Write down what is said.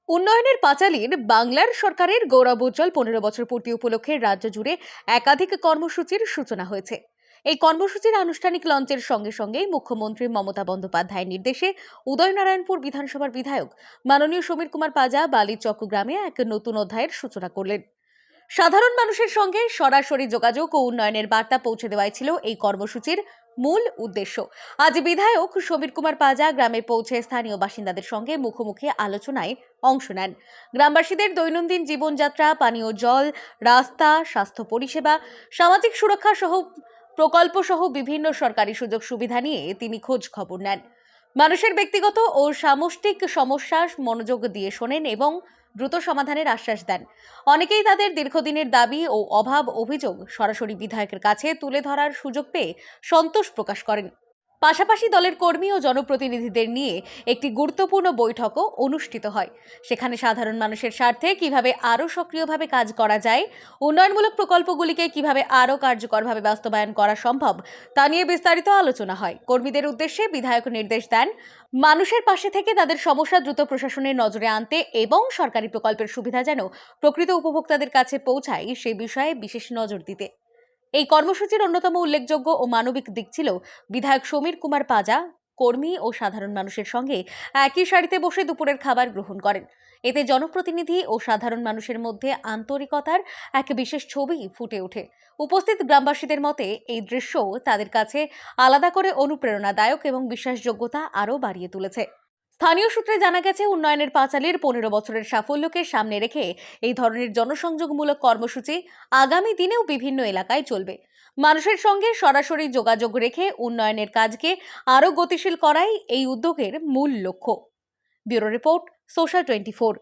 উন্নয়নের পাঁচালীর বাংলার সরকারের গৌরবোজ্জ্বল 15 বছর পূর্তি উপলক্ষে রাজ্য জুড়ে একাধিক কর্মসূচির সূচনা হয়েছে। এই কর্মসূচির আনুষ্ঠানিক লঞ্চের সঙ্গে সঙ্গেই মুখ্যমন্ত্রী মমতা বন্দ্যোপাধ্যায়ের নির্দেশে উদয়নারায়ণপুর বিধানসভার বিধায়ক মাননীয় সমীর কুমার পাজা বালির চক্রগ্রামে এক নতুন অধ্যায়ের সূচনা করলেন। সাধারণ মানুষের সঙ্গে সরাসরি যোগাযোগ ও উন্নয়নের বার্তা পৌঁছে দেওয়াই ছিল এই কর্মসূচির মূল উদ্দেশ্য। আজ বিধায়ক সমীর কুমার পাজা গ্রামে পৌঁছে স্থানীয় বাসিন্দাদের সঙ্গে মুখোমুখি আলোচনায় অংশ নেন। গ্রামবাসীদের দৈনন্দিন জীবনযাত্রা, পানীয় জল, রাস্তা, স্বাস্থ্য পরিষেবা, সামাজিক সুরক্ষা সহ প্রকল্প সহ বিভিন্ন সরকারি সুযোগ সুবিধা নিয়ে তিনি খোঁজ খবর নেন। মানুষের ব্যক্তিগত ও সামষ্টিক সমস্যা মনোযোগ দিয়ে শোনেন এবং দ্রুত সমাধানের আশ্বাস দেন। অনেকেই তাদের দীর্ঘদিনের দাবি ও অভাব অভিযোগ সরাসরি বিধায়কের কাছে তুলে ধরার সুযোগ পেয়ে সন্তোষ প্রকাশ করেন। পাশাপাশি দলের কর্মী ও জনপ্রতিনিধিদের নিয়ে একটি গুরুত্বপূর্ণ বৈঠকও অনুষ্ঠিত হয়। সেখানে সাধারণ মানুষের স্বার্থে কিভাবে আরও সক্রিয়ভাবে কাজ করা যায়, উন্নয়নমূলক প্রকল্পগুলিকে কিভাবে আরও কার্যকরভাবে বাস্তবায়ন করা সম্ভব তা নিয়ে বিস্তারিত আলোচনা হয়। কর্মীদের উদ্দেশ্যে বিধায়ক নির্দেশ দেন মানুষের পাশে থেকে তাদের সমস্যা দ্রুত প্রশাসনের নজরে আনতে এবং সরকারি প্রকল্পের সুবিধা যেন প্রকৃত উপভোক্তাদের কাছে পৌঁছায় সেই বিষয়ে বিশেষ নজর দিতে। এই কর্মসূচির অন্যতম উল্লেখযোগ্য ও মানবিক দিক ছিল বিধায়ক সমীর কুমার পাজা কর্মী ও সাধারণ মানুষের সঙ্গে একই সারিতে বসে দুপুরের খাবার গ্রহণ করেন। এতে জনপ্রতিনিধি ও সাধারণ মানুষের মধ্যে আন্তরিকতার এক বিশেষ ছবি ফুটে ওঠে। উপস্থিত গ্রামবাসীদের মতে এই দৃশ্য তাদের কাছে আলাদা করে অনুপ্রেরণাদায়ক এবং বিশ্বাসযোগ্যতা আরও বাড়িয়ে তুলেছে। স্থানীয় সূত্রে জানা গেছে, উন্নয়নের পাঁচালীর 15 বছরের সাফল্যকে সামনে রেখে এই ধরনের জনসংযোগমূলক কর্মসূচি আগামী দিনেও বিভিন্ন এলাকায় চলবে। মানুষের সঙ্গে সরাসরি যোগাযোগ রেখে উন্নয়নের কাজকে আরও গতিশীল করাই এই উদ্যোগের মূল লক্ষ্য। Bureau report, social 24।